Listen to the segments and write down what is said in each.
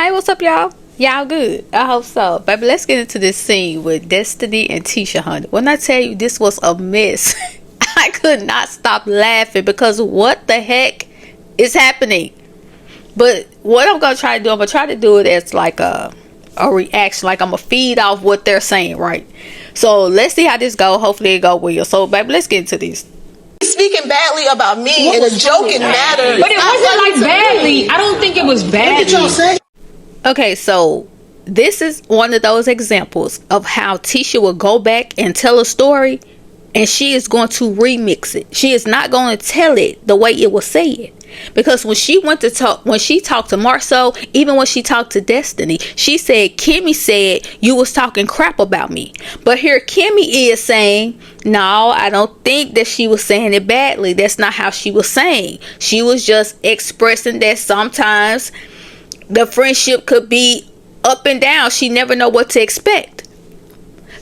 Hi, what's up, y'all? Y'all good? I hope so. Baby, let's get into this scene with Destiny and Tisha, honey. When I tell you this was a mess, I could not stop laughing because what the heck is happening? But what I'm going to try to do, I'm going to try to do it as like a reaction. Like I'm going to feed off what they're saying, right? So let's see how this go. Hopefully it go well. So, baby, let's get into this. Speaking badly about me in a joking manner. But it wasn't like badly. I don't think it was badly. Okay, so this is one of those examples of how Tisha will go back and tell a story and she is going to remix it. She is not going to tell it the way it was said. Because when she talked to Marcel, even when she talked to Destiny, she said, Kimmy said you was talking crap about me. But here Kimmy is saying, no, I don't think that she was saying it badly. That's not how she was saying. She was just expressing that sometimes the friendship could be up and down. She never know what to expect.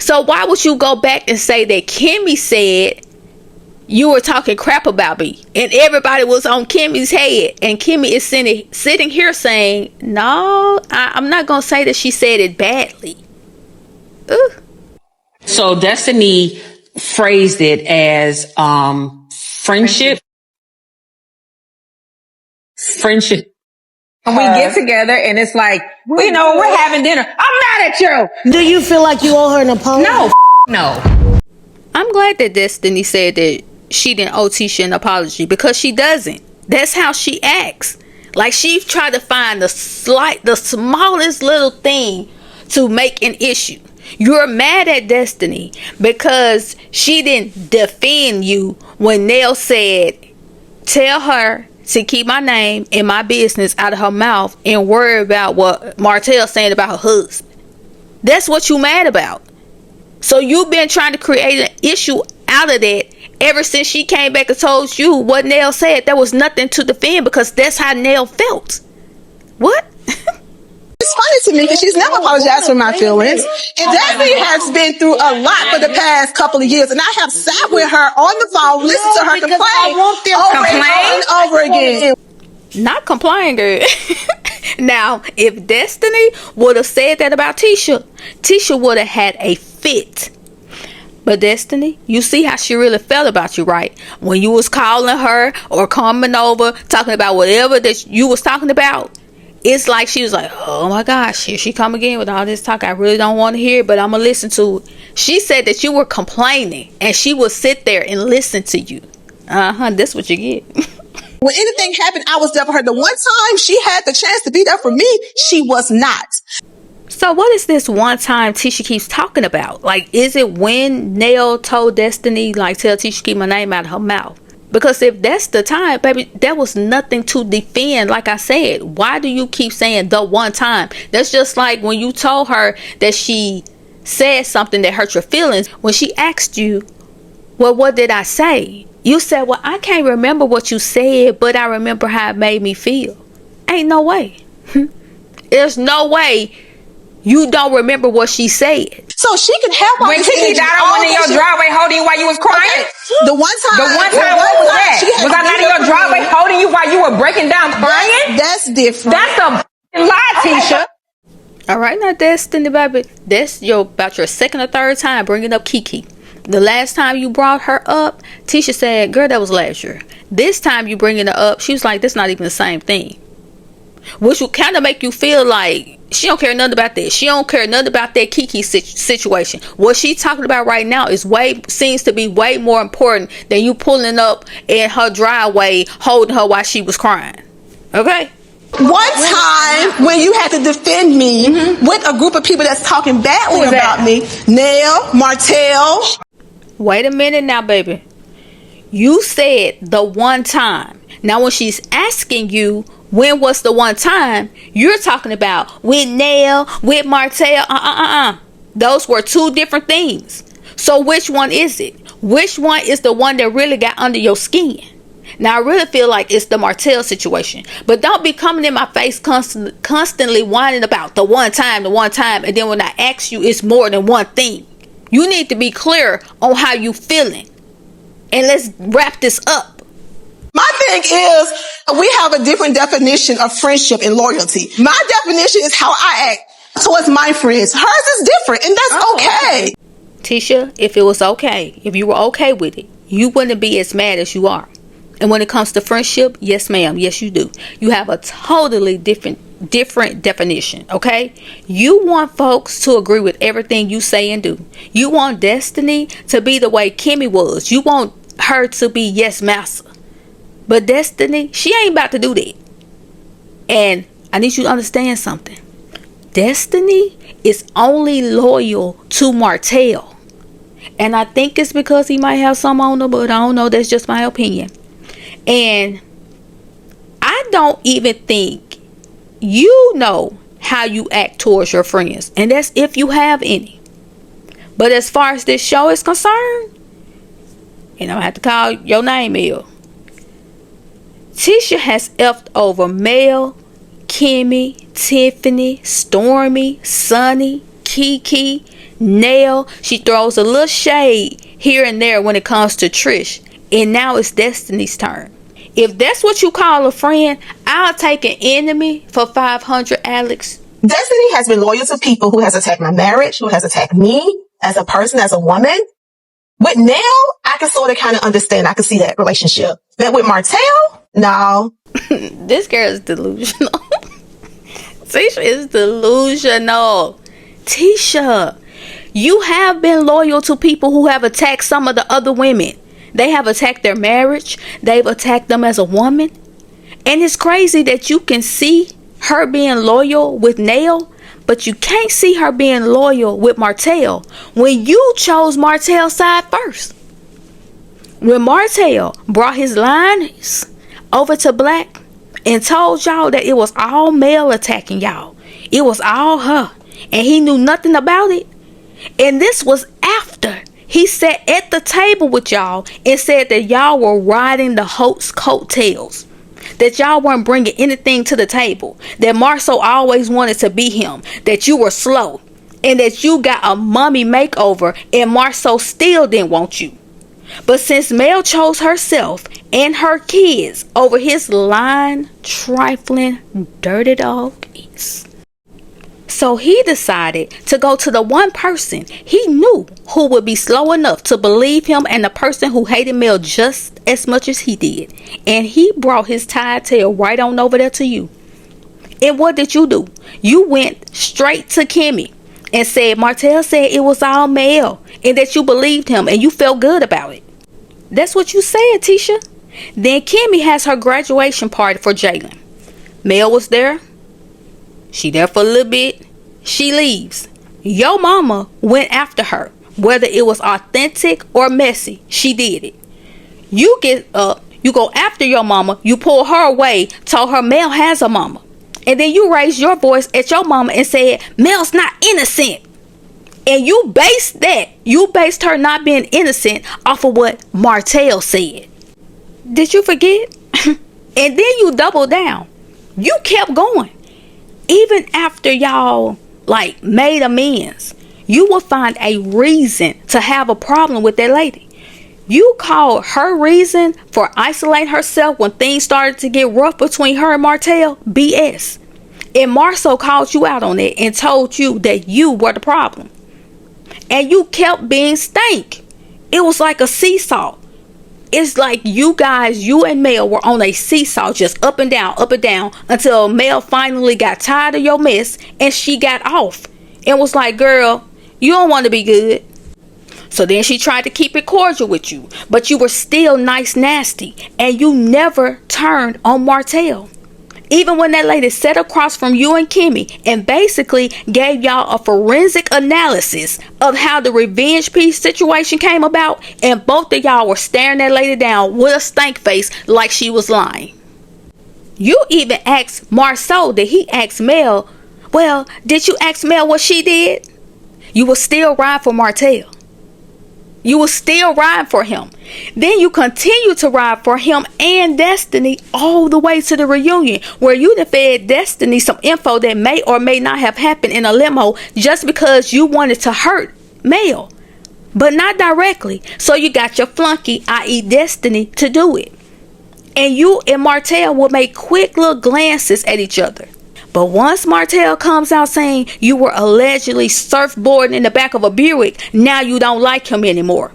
So why would you go back and say that Kimmy said you were talking crap about me and everybody was on Kimmy's head, and Kimmy is sitting here saying, no, I'm not going to say that she said it badly. Ooh. So Destiny phrased it as friendship. And we get together and it's like, we're having dinner. I'm mad at you. Do you feel like you owe her an apology? No. I'm glad that Destiny said that she didn't owe Tisha an apology, because she doesn't. That's how she acts. Like she tried to find the smallest little thing to make an issue. You're mad at Destiny because she didn't defend you when Nell said, tell her to keep my name and my business out of her mouth and worry about what Martell saying about her husband. That's what you mad about. So you've been trying to create an issue out of that ever since she came back and told you what Nell said. There was nothing to defend because that's how Nell felt. What? It's funny to me that she's never apologized for my feelings. And Destiny has been through a lot for the past couple of years. And I have sat with her on the phone, listened to her complain over and over again. Not complain, girl. Now, if Destiny would have said that about Tisha, Tisha would have had a fit. But Destiny, you see how she really felt about you, right? When you was calling her or coming over, talking about whatever that you was talking about, it's like she was like, oh my gosh, here she come again with all this talk. I really don't want to hear it, but I'm going to listen to it. She said that you were complaining and she would sit there and listen to you. That's what you get. When anything happened, I was there for her. The one time she had the chance to be there for me, she was not. So what is this one time Tisha keeps talking about? Like, is it when Nell told Destiny, like, tell Tisha keep my name out of her mouth? Because if that's the time, baby, there was nothing to defend. Like I said, why do you keep saying the one time? That's just like when you told her that she said something that hurt your feelings. When she asked you, well, what did I say? You said, well, I can't remember what you said, but I remember how it made me feel. Ain't no way. There's no way you don't remember what she said. So she can help her. When Kiki died on in your driveway holding you while you was crying? Okay. The one time What was that? Was I not in your driveway holding you while you were breaking down crying? That's different. That's a lie, Tisha. All right, now, Destiny, baby, that's about your second or third time bringing up Kiki. The last time you brought her up, Tisha said, girl, that was last year. This time you bringing her up, she was like, that's not even the same thing. Which will kind of make you feel like she don't care nothing about that. She don't care nothing about that Kiki situation. What she talking about right now seems to be way more important than you pulling up in her driveway holding her while she was crying. Okay? One time when you had to defend me with a group of people that's talking badly about me, Nell, Martell. Wait a minute now, baby. You said the one time. Now, when she's asking you, when was the one time, you're talking about with Nell, with Martell. Those were two different things. So which one is it? Which one is the one that really got under your skin? Now, I really feel like it's the Martell situation. But don't be coming in my face constantly whining about the one time. And then when I ask you, it's more than one thing. You need to be clear on how you feeling. And let's wrap this up. My thing is, we have a different definition of friendship and loyalty. My definition is how I act towards my friends. Hers is different, and that's okay. Tisha, if it was okay, if you were okay with it, you wouldn't be as mad as you are. And when it comes to friendship, yes ma'am, yes you do. You have a totally different definition, okay? You want folks to agree with everything you say and do. You want Destiny to be the way Kimmy was. You want her to be yes master. But Destiny, she ain't about to do that. And I need you to understand something. Destiny is only loyal to Martell. And I think it's because he might have some on her, but I don't know. That's just my opinion. And I don't even think you know how you act towards your friends. And that's if you have any. But as far as this show is concerned, and I'm going to have to call your name, Mel. Tisha has effed over Mel, Kimmy, Tiffany, Stormy, Sunny, Kiki, Nell. She throws a little shade here and there when it comes to Trish. And now it's Destiny's turn. If that's what you call a friend, I'll take an enemy for 500, Alex. Destiny has been loyal to people who has attacked my marriage, who has attacked me as a person, as a woman. With Nell, I can sort of kind of understand. I can see that relationship. But with Martell, no. This girl is delusional. Tisha is delusional. Tisha, you have been loyal to people who have attacked some of the other women. They have attacked their marriage. They've attacked them as a woman. And it's crazy that you can see her being loyal with Nell, but you can't see her being loyal with Martell when you chose Martell's side first. When Martell brought his lines over to Black and told y'all that it was all Mel attacking y'all, it was all her, and he knew nothing about it. And this was after he sat at the table with y'all and said that y'all were riding the Holt's coattails, that y'all weren't bringing anything to the table, that Marceau always wanted to be him, that you were slow, and that you got a mommy makeover and Marceau still didn't want you. But since Mel chose herself and her kids over his lying, trifling, dirty dog east, so he decided to go to the one person he knew who would be slow enough to believe him, and the person who hated Mel just as much as he did. And he brought his tied tail right on over there to you. And what did you do? You went straight to Kimmy and said Martell said it was all Mel and that you believed him and you felt good about it. That's what you said, Tisha. Then Kimmy has her graduation party for Jalen. Mel was there. She there for a little bit. She leaves. Your mama went after her. Whether it was authentic or messy, she did it. You get up, you go after your mama, you pull her away, told her Mel has a mama. And then you raised your voice at your mama and said, Mel's not innocent. And you based her not being innocent off of what Martell said. Did you forget? And then you doubled down. You kept going. Even after y'all made amends, you will find a reason to have a problem with that lady. You called her reason for isolating herself when things started to get rough between her and Martell BS. And Marceau called you out on it and told you that you were the problem. And you kept being stank. It was like a seesaw. It's like you and Mel were on a seesaw, just up and down, until Mel finally got tired of your mess and she got off and was like, girl, you don't want to be good. So then she tried to keep it cordial with you, but you were still nice nasty, and you never turned on Martell. Even when that lady sat across from you and Kimmy and basically gave y'all a forensic analysis of how the revenge piece situation came about, and both of y'all were staring that lady down with a stank face like she was lying. You even asked Marceau, did he ask Mel, well, did you ask Mel what she did? You will still ride for Martell. You will still ride for him. Then you continue to ride for him and Destiny all the way to the reunion, where you fed Destiny some info that may or may not have happened in a limo just because you wanted to hurt Mel, but not directly. So you got your flunky, i.e. Destiny, to do it. And you and Martell will make quick little glances at each other. But once Martell comes out saying you were allegedly surfboarding in the back of a Buick, now you don't like him anymore.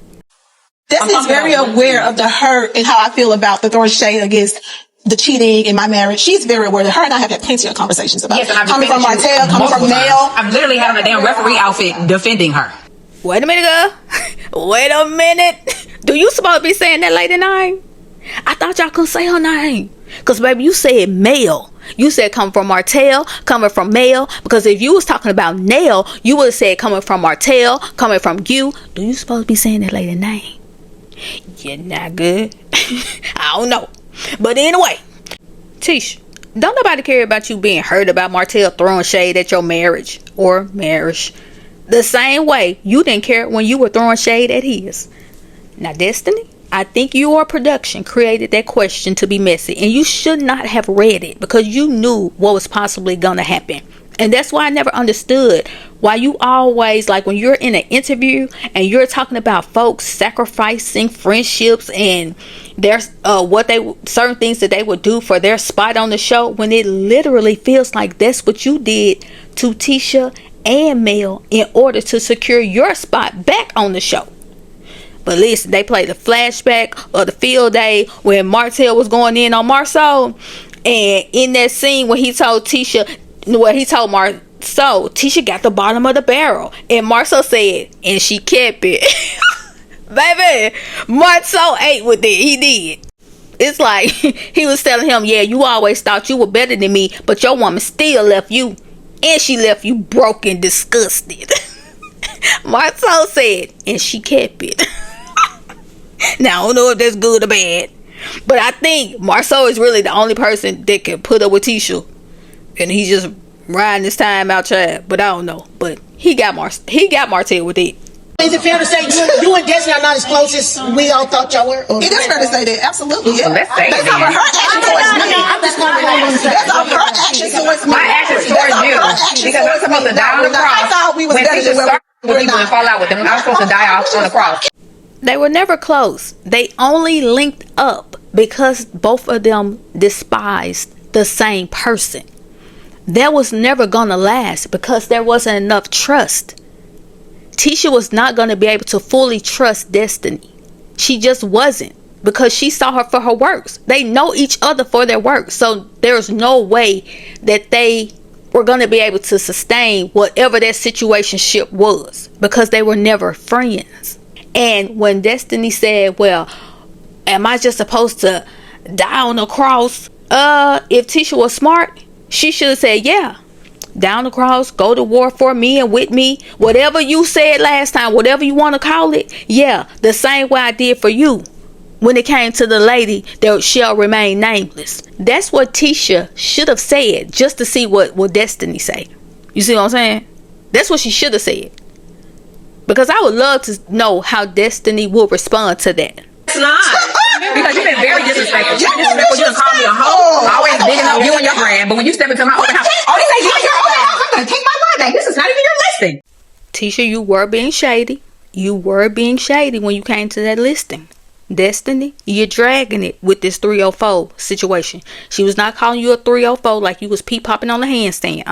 Destiny is very aware of the hurt and how I feel about the throwing shade against the cheating in my marriage. She's very aware that her and I have had plenty of conversations about it. Coming from Martell, coming from Mel. I'm literally having a damn referee outfit defending her. Wait a minute, girl. Wait a minute. Do you supposed to be saying that lady name? I thought y'all couldn't say her name. Because, baby, you said Mel. You said coming from Martell, coming from Mel. Because if you was talking about Nell, you would have said coming from Martell, coming from you. Do you supposed to be saying that lady name? You're not good. I don't know. But anyway, Tisha, don't nobody care about you being hurt about Martell throwing shade at your marriage or marriage. The same way you didn't care when you were throwing shade at his. Now, Destiny, I think your production created that question to be messy, and you should not have read it because you knew what was possibly going to happen. And that's why I never understood why you always, like when you're in an interview and you're talking about folks sacrificing friendships and there's certain things that they would do for their spot on the show, when it literally feels like that's what you did to Tisha and Mel in order to secure your spot back on the show. But listen, they played the flashback of the field day when Martell was going in on Marceau, and in that scene when he told Tisha, Marceau, Tisha got the bottom of the barrel, and Marceau said, and she kept it. Baby, Marceau ate with it. He did. It's like he was telling him, yeah, you always thought you were better than me, but your woman still left you, and she left you broken, disgusted. Marceau said, and she kept it. Now, I don't know if that's good or bad, but I think Marceau is really the only person that can put up with Tisha, and he's just riding his time out, child. But I don't know. But he got Martell with it. Is it fair to say you and Destiny are not as close as we all thought y'all were? It is fair to say that. Absolutely. Yeah. Let's say That's over her actions towards me. That's over her actions towards me. My actions towards you. Because I'm supposed to die on the cross. I thought we was better than where we were not. Fall out with them. I was supposed to die off on the cross. They were never close. They only linked up because both of them despised the same person. That was never gonna last because there wasn't enough trust. Tisha was not gonna be able to fully trust Destiny. She just wasn't, because she saw her for her works. They know each other for their work, so there's no way that they were gonna be able to sustain whatever their situationship was, because they were never friends. And when Destiny said, well, am I just supposed to die on the cross? If Tisha was smart, she should have said, yeah, down the cross, go to war for me and with me, whatever you said last time, whatever you want to call it. Yeah, the same way I did for you when it came to the lady that shall remain nameless. That's what Tisha should have said, just to see what Destiny say. You see what I'm saying? That's what she should have said. Because I would love to know how Destiny will respond to that. It's not. Because you've been very disrespectful. You're disrespectful. You done call me a hoe. Always digging up you and your brand. But when you step into my open house, oh, you say you and your open house, I'm going to take my mind back. This is not even your listing. Tisha, you were being shady. You were being shady when you came to that listing. Destiny, you're dragging it with this 304 situation. She was not calling you a 304 like you was pee-popping on the handstand.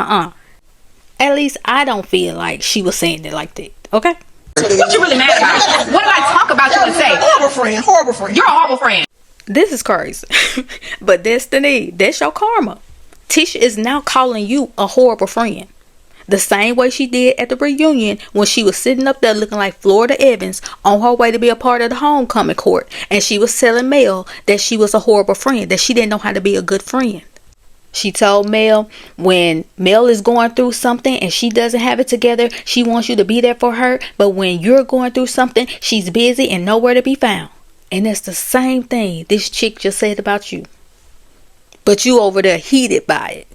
At least I don't feel like she was saying it like that. Okay? What you really mad about? What did I talk about you and say? Horrible friend. You're a horrible friend. This is crazy. But Destiny, that's your karma. Tisha is now calling you a horrible friend. The same way she did at the reunion when she was sitting up there looking like Florida Evans on her way to be a part of the homecoming court. And she was telling Mel that she was a horrible friend, that she didn't know how to be a good friend. She told Mel when Mel is going through something and she doesn't have it together, she wants you to be there for her. But when you're going through something, she's busy and nowhere to be found. And that's the same thing this chick just said about you. But you over there heated by it.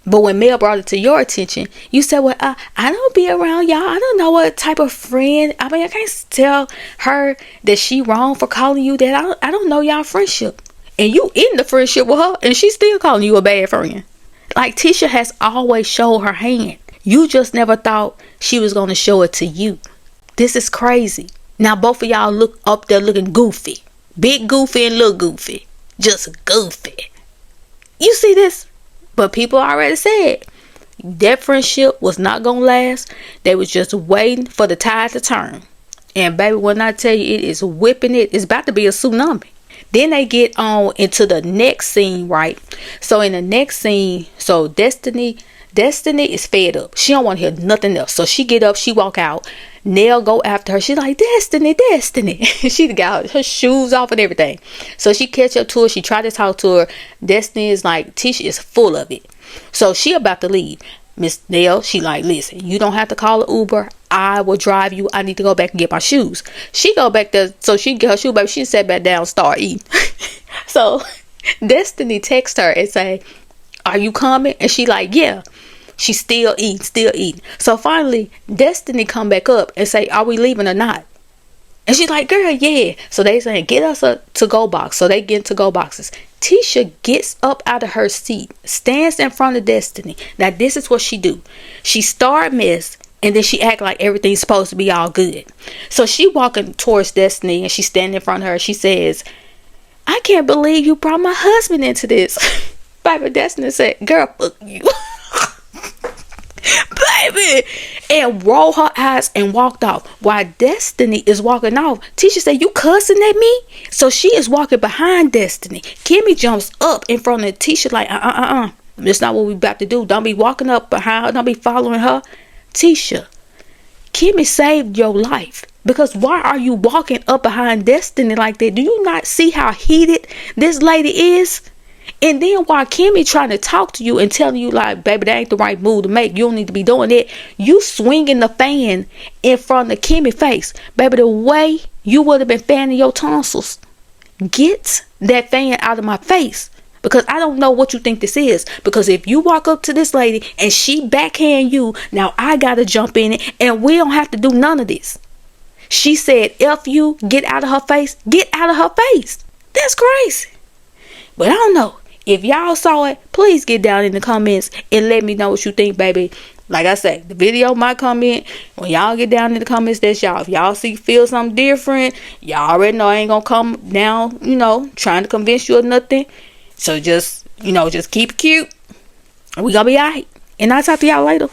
But when Mel brought it to your attention, you said, well, I don't be around y'all. I don't know what type of friend. I mean, I can't tell her that she wrong for calling you that. I don't know y'all friendship. And you in the friendship with her, and she's still calling you a bad friend. Like, Tisha has always showed her hand. You just never thought she was going to show it to you. This is crazy. Now, both of y'all look up there looking goofy. Big goofy and little goofy. Just goofy. You see this? But people already said that friendship was not gonna last. They was just waiting for the tide to turn. And baby, when I tell you, it is whipping it. It's about to be a tsunami. Then they get on into the next scene, right? So in the next scene, so Destiny is fed up. She don't want to hear nothing else. So she get up, she walk out. Nell go after her. She's like, Destiny. She got her shoes off and everything. So she catch up to her. She try to talk to her. Destiny is like, Tisha is full of it. So she about to leave. Miss Nell, she like, listen, you don't have to call an Uber. I will drive you. I need to go back and get my shoes. She go back there. So she get her shoe back. She sat back down, start eating. So Destiny text her and say, are you coming? And she like, yeah. She still eating. So finally, Destiny come back up and say, are we leaving or not? And she's like, girl, yeah. So they saying, get us a to-go box. So they get to-go boxes. Tisha gets up out of her seat, stands in front of Destiny. Now, this is what she do. She start mess, and then she act like everything's supposed to be all good. So she walking towards Destiny, and she standing in front of her. She says, I can't believe you brought my husband into this. Baby, Destiny said, girl, fuck you. Baby, and rolled her eyes and walked off. While Destiny is walking off, Tisha said, you cussing at me? So she is walking behind Destiny. Kimmy jumps up in front of Tisha like, that's not what we about to do. Don't be walking up behind her. Don't be following her. Tisha, Kimmy saved your life. Because why are you walking up behind Destiny like that? Do you not see how heated this lady is? And then while Kimmy trying to talk to you and telling you like, baby, that ain't the right move to make. You don't need to be doing that. You swinging the fan in front of Kimmy's face. Baby, the way you would have been fanning your tonsils. Get that fan out of my face. Because I don't know what you think this is. Because if you walk up to this lady and she backhand you, now I got to jump in it. And we don't have to do none of this. She said, F you, get out of her face. Get out of her face. That's crazy. But I don't know. If y'all saw it, please get down in the comments and let me know what you think, baby. Like I said, the video might comment. When y'all get down in the comments, that's y'all. If y'all feel something different, y'all already know I ain't gonna come down, trying to convince you of nothing. So just keep it cute. We gonna be alright. And I'll talk to y'all later.